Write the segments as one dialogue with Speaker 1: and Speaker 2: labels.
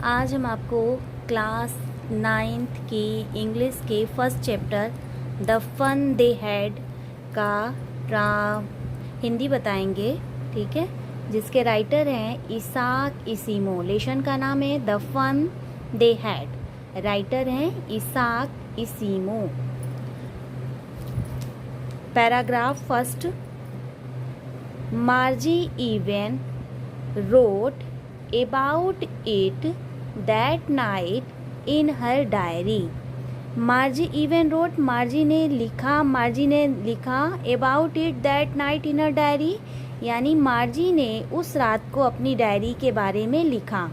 Speaker 1: आज हम आपको क्लास 9th की इंग्लिश के first chapter the fun they had का हिंदी बताएंगे, ठीक है। जिसके राइटर हैं इसाक इसीमो। लेसन का नाम है the fun they had. Writer हैं Isaac Asimov. Paragraph first. Margie even wrote about it that night in her diary. Margie even wrote, Margie ने लिखा about it that night in her diary, यानी मार्जी ने उस रात को अपनी डायरी के बारे में लिखा।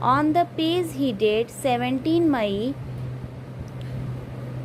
Speaker 1: On the page he did 17 मई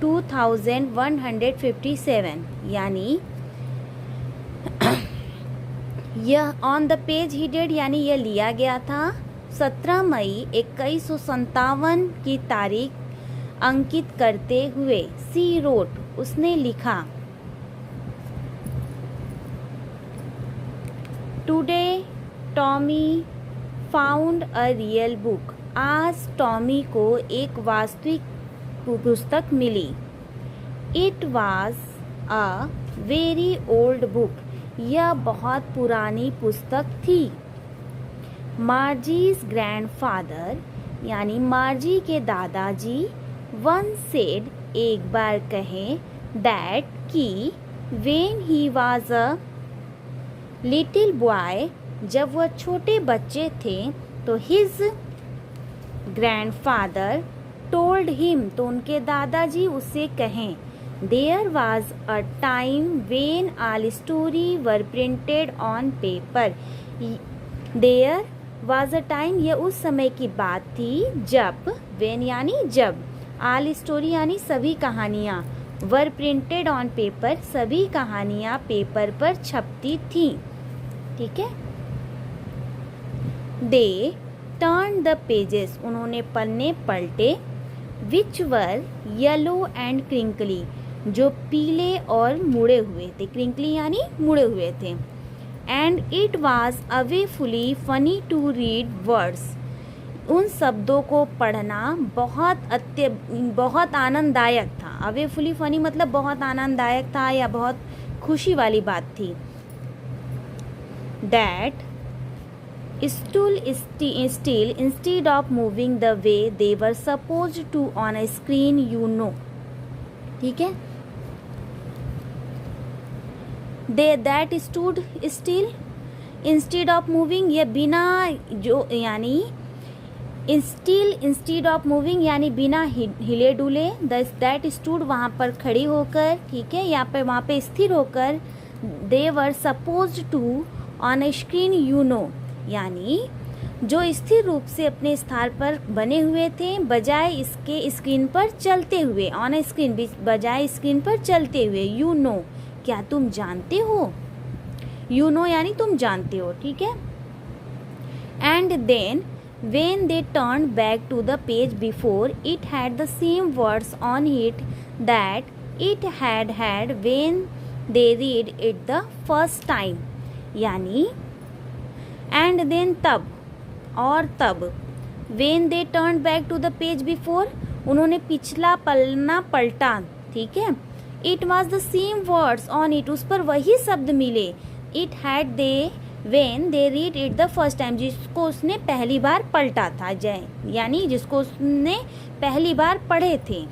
Speaker 1: 2157, यानी यह on the page he dead यानी यह लिया गया था 17 मई 2157 की तारीख अंकित करते हुए। सी रोट, उसने लिखा। Today Tommy found a real book, आज टॉमी को एक वास्तविक पुस्तक मिली। It was a very old book, यह बहुत पुरानी पुस्तक थी। मार्जीज ग्रैंडफादर यानी मार्जी के दादाजी वन सेड, एक बार कहें, दैट कि when he was a little boy, जब वह छोटे बच्चे थे, तो हिज ग्रैंडफादर टोल्ड हिम, तो उनके दादाजी उससे कहें, There was a time when all stories were printed on paper. There was a time, यह उस समय की बात थी जब, when यानी जब, all story यानी सभी कहानियाँ, were printed on paper, सभी कहानियाँ पेपर पर छपती थी, ठीक है। They turned the pages, उन्होंने पन्ने पलटे, which were yellow and crinkly, जो पीले और मुड़े हुए थे। क्रिंकली यानी मुड़े हुए थे। And it was awfully funny to read words, उन शब्दों को पढ़ना बहुत आनंददायक था। अवेफुली फनी मतलब बहुत आनंददायक था या बहुत खुशी वाली बात थी। That stood still instead of moving the way they were suppose to on a screen, you know, ठीक है। That stood still instead of moving, ये बिना जो यानी स्टिल इंस्टेड ऑफ मूविंग यानी बिना हिले डुले। दैट स्टूड वहाँ पर खड़ी होकर, ठीक है, यहाँ पे वहाँ पे स्थिर होकर। They were suppose to on a screen, you know, यानी जो स्थिर रूप से अपने स्थान पर बने हुए थे, बजाय इसके स्क्रीन पर चलते हुए। ऑन ए स्क्रीन बजाय स्क्रीन पर चलते हुए। यू नो, क्या तुम जानते हो। यू नो यानी तुम जानते हो, ठीक है। And then when they turn back to the page before, it had the same words on it that it had when they read it the first time, यानी एंड देन तब, और तब, when they turn back to the page before, उन्होंने पिछला पन्ना पलटा, ठीक है। It was the same words on it, उस पर वही शब्द मिले। It had they when they read it the first time, जिसको उसने पहली बार पलटा था, यानी जिसको उसने पहली बार पढ़े थे।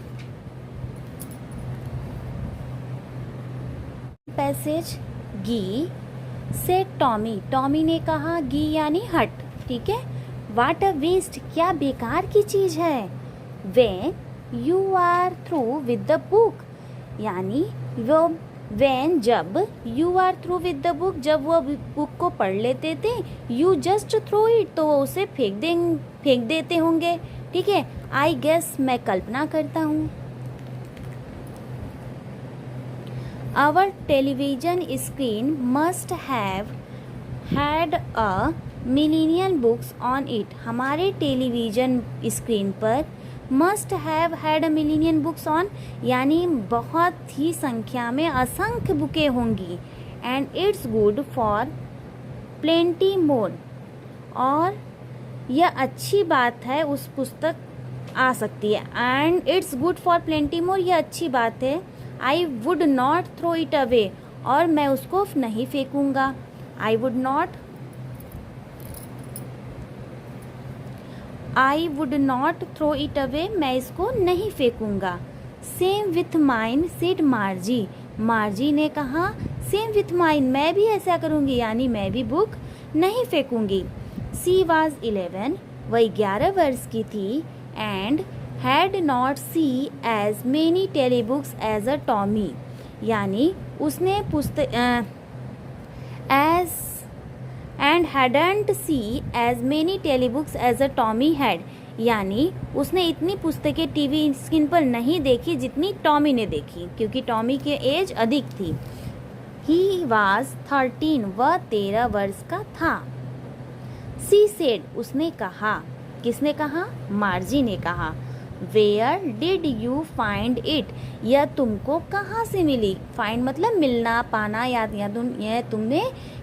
Speaker 1: पैसेज गी से टॉमी, टॉमी ने कहा, गी यानी हट, ठीक है। वाट अ वेस्ट, क्या बेकार की चीज है। When you are through with the book, यानी वो व्हेन जब, you are through with the book जब वो बुक को पढ़ लेते थे, यू जस्ट थ्रो इट तो वो उसे फेंक देते होंगे, ठीक है। आई गेस, मैं कल्पना करता हूँ। Our television screen must have had a million books on it, हमारे टेलीविजन स्क्रीन पर must have had a million books on, यानी बहुत ही संख्या में असंख्य बुकें होंगी। And it's good for plenty more, और यह अच्छी बात है, उस पुस्तक आ सकती है। And it's good for plenty more, यह अच्छी बात है। I would not throw it away, और मैं उसको नहीं फेंकूंगा। I would not throw it away, मैं इसको नहीं फेंकूंगा। Same with mine said Margie, Margie ने कहा सेम विथ माइन, मैं भी ऐसा करूंगी, यानी मैं भी बुक नहीं फेंकूंगी। सी वॉज 11, वह 11 वर्ष की थी। And had not see as many telebooks as a Tommy, यानी उसने and hadn't see as many telebooks as a Tommy had, यानी उसने इतनी पुस्तकें टीवी स्क्रीन पर नहीं देखी जितनी टॉमी ने देखी, क्योंकि टॉमी की एज अधिक थी। ही वॉज 13, वह 13 वर्ष का था। सी सेड, उसने कहा, किसने कहा? मार्जी ने कहा। Where did you find it, यह तुमको कहाँ से मिली? फाइंड मतलब मिलना, पाना, यह तुमने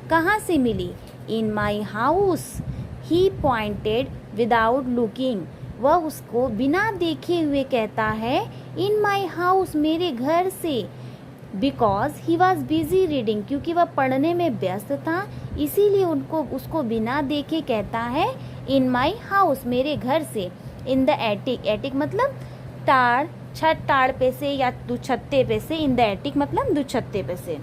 Speaker 1: कहाँ से मिली? In my house, he pointed without looking, वह उसको बिना देखे हुए कहता है इन माई हाउस, मेरे घर से। Because he was busy reading, क्योंकि वह पढ़ने में व्यस्त था, इसीलिए उसको बिना देखे कहता है इन माई हाउस, मेरे घर से। इन द एटिक, एटिक मतलब टाड़, छत टाड़ पे से या दुछत्ते पे से। इन द एटिक मतलब दुछत्ते पे से।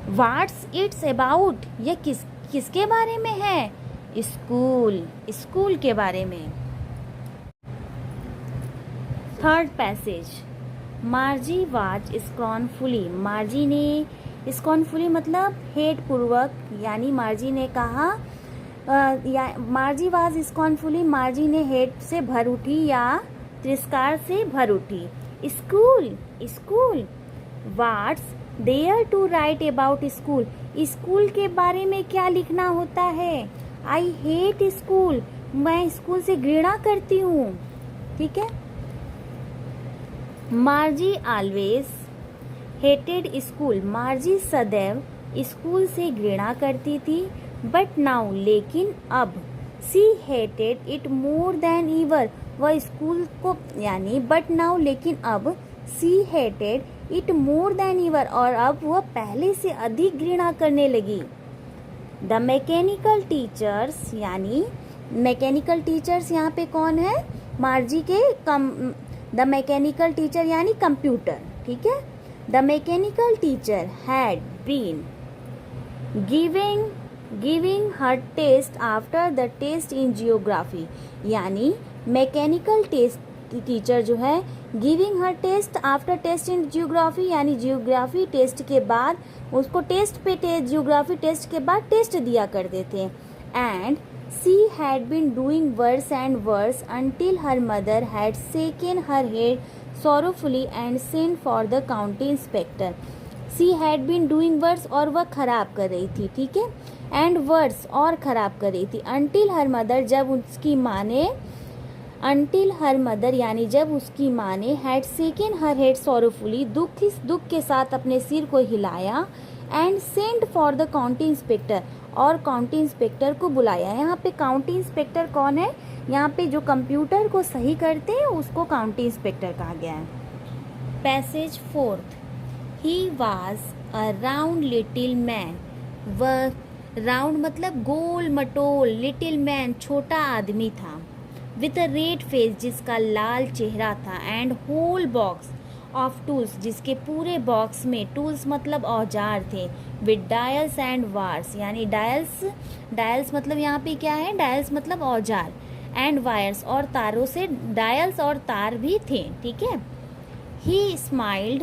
Speaker 1: व्हाट्स इट्स अबाउट, यह किसके बारे में है? स्कूल, स्कूल के बारे में। Third passage, Margie was scornfully, Margie ने, स्कॉर्नफुली मतलब हेट पूर्वक, यानी मार्जी ने कहा, मार्जी वाज स्कॉर्नफुली, मार्जी ने हेट से भर उठी या तिरस्कार से भर उठी। School, school. What's there to write about school, school के बारे में क्या लिखना होता है? आई हेट स्कूल, मैं स्कूल से घृणा करती हूँ। ठीक है। Margie always hated school, Margie सदैव स्कूल से घृणा करती थी। बट नाउ, लेकिन अब, she hated it more than ever, वह स्कूल को, यानी बट नाउ लेकिन अब, she hated it more than ever, और अब वह पहले से अधिक घृणा करने लगी। द मैकेनिकल टीचर्स, यानी मैकेनिकल टीचर्स यहाँ पे कौन है? मार्जी के द मैकेनिकल टीचर यानी कंप्यूटर। ठीक है। The mechanical teacher had been giving her test after the test in geography, यानी मैकेनिकल टीचर जो है giving her test after test in geography, यानी जियोग्राफी टेस्ट के बाद उसको टेस्ट पे टेस्ट, जियोग्राफी टेस्ट के बाद टेस्ट दिया करते थे। And she had been doing worse and worse until her mother had shaken her head sorrowfully and sent for the county inspector. She had been doing worse, और वह खराब कर रही थी। ठीक है। एंड वर्स, और खराब कर रही थी। until her mother, जब उसकी माँ ने, until her mother यानी जब उसकी माँ ने, had shaken her head sorrowfully, दुख के साथ अपने सिर को हिलाया। And sent for the county inspector, और काउंटी इंस्पेक्टर को बुलाया। यहाँ पे काउंटी इंस्पेक्टर कौन है? यहाँ पे जो कंप्यूटर को सही करते हैं उसको काउंटी इंस्पेक्टर कहा गया है। Passage fourth, he was a round little man, वह राउंड मतलब गोल मटोल, लिटिल मैन छोटा आदमी था। विथ अ रेड फेस, जिसका लाल चेहरा था। And whole box of tools, जिसके पूरे बॉक्स में टूल्स मतलब औजार थे। विद डायल्स एंड वायर्स, यानी डायल्स मतलब यहाँ पे क्या है? डायल्स मतलब औजार। एंड वायर्स, और तारों से, डायल्स और तार भी थे। ठीक है। ही स्माइल्ड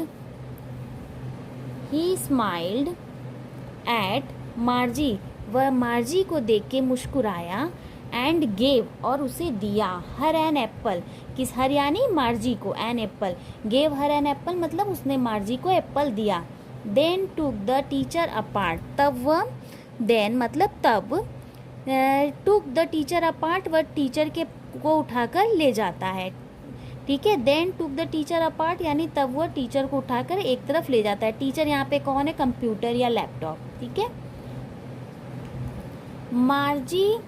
Speaker 1: एट मार्जी, वह मार्जी को देख के मुस्कुराया। एंड गेव, और उसे दिया। हर एन एप्पल, किस हर यानी मार्जी को, an apple. Gave her an apple मतलब उसने मार्जी को एप्पल दिया। Then took the teacher apart, तब वह, देन मतलब तब, टूक द टीचर अपार्ट, वह टीचर को उठाकर ले जाता है। ठीक है। Then took the teacher apart यानी तब वह टीचर को उठाकर एक तरफ ले जाता है। टीचर यहाँ पे कौन है? कंप्यूटर या लैपटॉप। ठीक है। मार्जी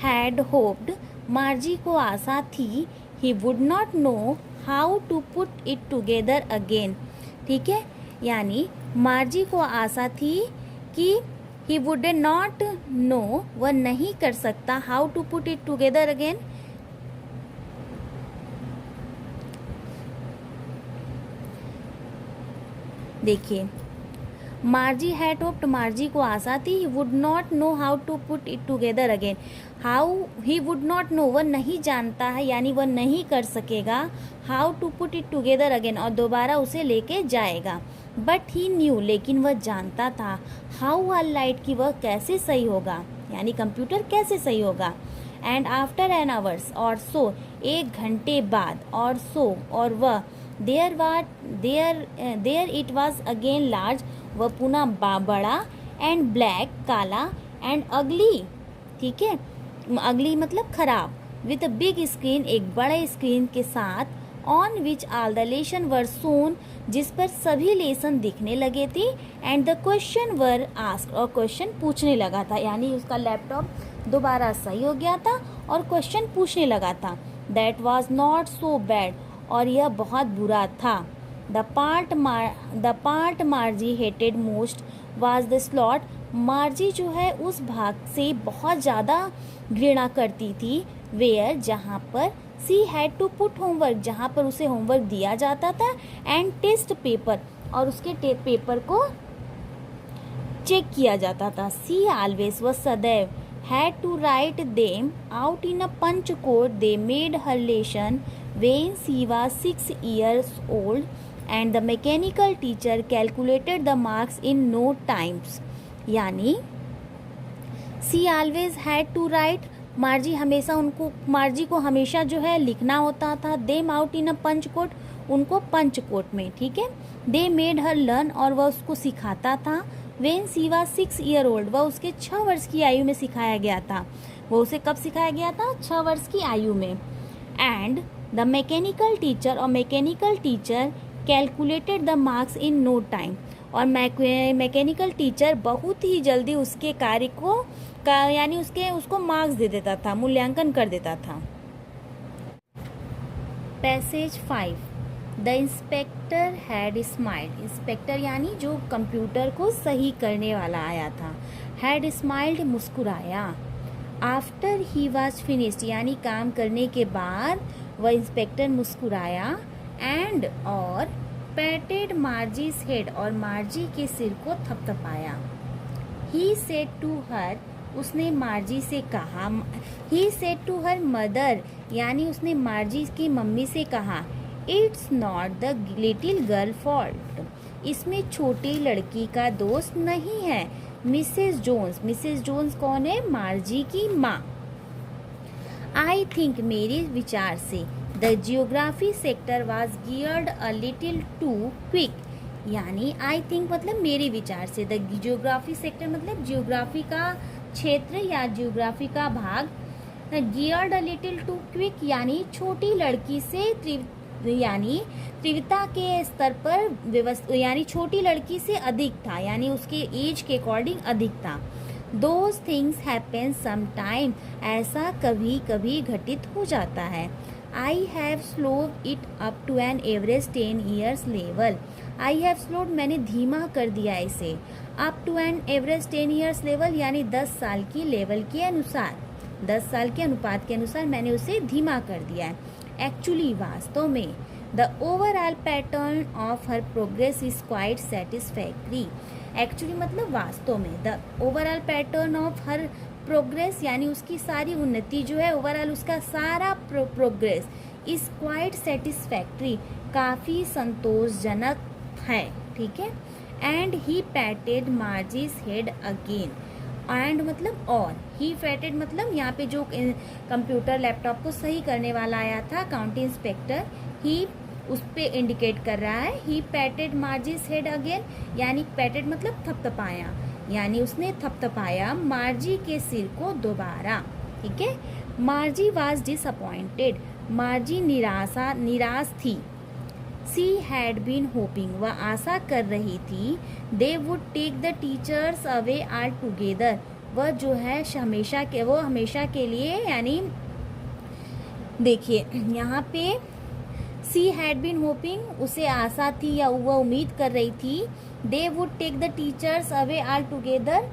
Speaker 1: हैड होप्ड, मार्जी को आशा थी, he would not know how to put it together again. ठीक है, यानी मार्जी को आशा थी कि ही वुड नॉट नो, वह नहीं कर सकता, how to put it together again. देखिए, मार्जी हैड होप्ड, मार्जी को आशा थी, he would not know how to put it together again. How, he would not know, वह नहीं जानता है, यानी वह नहीं कर सकेगा, how to put it together again, और दोबारा उसे लेके जाएगा। बट ही न्यू, लेकिन वह जानता था, हाउ ऑल राइट, कि वह कैसे सही होगा, यानी कंप्यूटर कैसे सही होगा। एंड आफ्टर एन आवर्स, और सो, एक घंटे बाद, और सो, और वह, there it was again large, वह पुनः बड़ा, एंड ब्लैक, काला, एंड अगली, ठीक है, अगली मतलब खराब, विथ अ बिग स्क्रीन, एक बड़े स्क्रीन के साथ, on which all the lesson were shown, जिस पर सभी लेसन दिखने लगे थे, and the question were asked, और क्वेश्चन पूछने लगा था, यानी उसका लैपटॉप दोबारा सही हो गया था और क्वेश्चन पूछने लगा था। That was not so bad, और यह बहुत बुरा था। The part मार्जी hated most was the slot, मार्जी जो है उस भाग से बहुत ज़्यादा घृणा करती थी, वेयर, जहाँ पर, she had to put homework, जहाँ पर उसे होमवर्क दिया जाता था, एंड टेस्ट पेपर, और उसके पेपर को चेक किया जाता था। सी ऑलवेज, वह सदैव, had to write them out in a punch code, they made her lesson when she was 6 years old, and the mechanical teacher calculated the marks in no times, यानी she always had to write, मार्जी को हमेशा जो है लिखना होता था, them out in a punch code, उनको पंच coat में, ठीक है। they made her learn, और वह उसको सिखाता था, when she was 6 year old, वह उसके 6 वर्ष की आयु में सिखाया गया था, वो उसे कब सिखाया गया था, 6 वर्ष की आयु में। एंड द मैकेनिकल टीचर, और mechanical teacher calculated the marks in no time, और मैकेनिकल टीचर बहुत ही जल्दी उसके कार्य को यानी उसको मार्क्स दे देता था, मूल्यांकन कर देता था। Passage 5, the inspector had smiled, inspector यानी जो कंप्यूटर को सही करने वाला आया था, हैड स्माइल्ड, मुस्कुराया। आफ्टर ही वॉज फिनिश्ड, यानी काम करने के बाद वह इंस्पेक्टर मुस्कुराया, एंड, और, पैटेड मार्जीज हेड, और मार्जी के सिर को थपथपाया। ही सेड टू हर, उसने मार्जी से कहा, he said to her mother, यानी उसने मार्जी की मम्मी से कहा, it's not the little girl fault, इसमें छोटी लड़की का दोष नहीं है। मिसेस जोन्स, मिसेस जोन्स कौन है, मार्जी की माँ। आई थिंक, मेरे विचार से, the geography sector was geared a little too quick, यानी आई थिंक मतलब मेरे विचार से, द जियोग्राफी सेक्टर मतलब जियोग्राफी का क्षेत्र या जियोग्राफी का भाग, geared a little too quick, यानी छोटी लड़की से यानी तीव्रता के स्तर पर यानी छोटी लड़की से अधिक था, यानी उसके एज के अकॉर्डिंग अधिक था। Those things happen sometime, ऐसा कभी कभी घटित हो जाता है। I have slowed it up to an average 10 years level. I have slowed, मैंने धीमा कर दिया इसे, up to an average 10 years level, यानी 10 साल की लेवल के अनुसार, 10 साल के अनुपात के अनुसार मैंने उसे धीमा कर दिया है। Actually, वास्तव में, the overall pattern of her progress is quite satisfactory. Actually मतलब वास्तव में, the overall pattern of her progress यानी उसकी सारी उन्नति जो है, ओवरऑल उसका सारा प्रोग्रेस इज क्वाइट सेटिस्फैक्ट्री, काफ़ी संतोषजनक है, ठीक है। And he patted Margie's head again, and मतलब और, ही पैटेड मतलब यहाँ पे जो कंप्यूटर लैपटॉप को सही करने वाला आया था काउंटी इंस्पेक्टर, ही उस पे इंडिकेट कर रहा है, ही पैटेड मार्जीज हेड अगेन, यानी पैटेड मतलब थपथपाया, यानी उसने थपथपाया मार्जी के सिर को दोबारा, ठीक है। मार्जी वाज डिसअपॉइंटेड, मार्जी निराश थी। सी हैड बीन होपिंग, वह आशा कर रही थी, they would take the teachers away altogether, वह जो है वो हमेशा के लिए, यानी देखिए यहाँ पे सी हैड बीन होपिंग, उसे आशा थी या वह उम्मीद कर रही थी, they would take the teachers away altogether,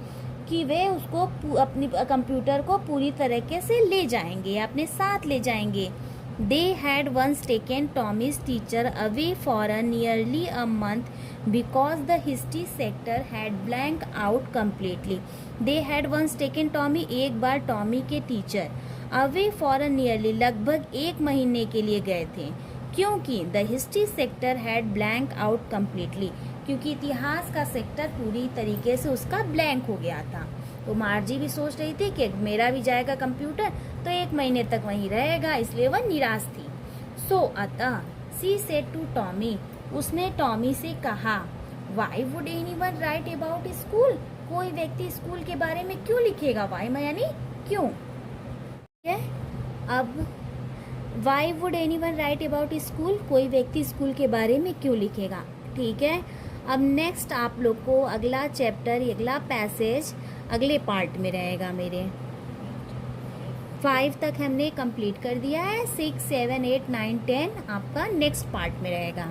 Speaker 1: कि वे उसको अपनी कंप्यूटर को पूरी तरीके से ले जाएंगे, अपने साथ ले जाएंगे। They had once taken Tommy's teacher away for a nearly a month because the history sector had blank out completely. They had once taken Tommy, एक बार टॉमी के teacher, away for a nearly, लगभग 1 महीने के लिए गए थे, क्योंकि the history sector had blank out completely, क्योंकि इतिहास का सेक्टर पूरी तरीके से उसका ब्लैंक हो गया था। तो मार्जी भी सोच रही थी कि मेरा भी जाएगा कंप्यूटर तो 1 महीने तक वहीं रहेगा, इसलिए वह निराश थी। सो अतः सी सेड टू टॉमी, उसने टॉमी से कहा, why would anyone right about school, कोई व्यक्ति स्कूल के बारे में क्यों लिखेगा, वाई में यानी क्यों, ठीक है। अब why would anyone right about school, कोई व्यक्ति स्कूल के बारे में क्यों लिखेगा, ठीक है। अब नेक्स्ट आप लोग को अगला चैप्टर, अगला पैसेज अगले पार्ट में रहेगा। मेरे 5 तक हमने कंप्लीट कर दिया है, 6, 7, 8, 9, 10 आपका नेक्स्ट पार्ट में रहेगा।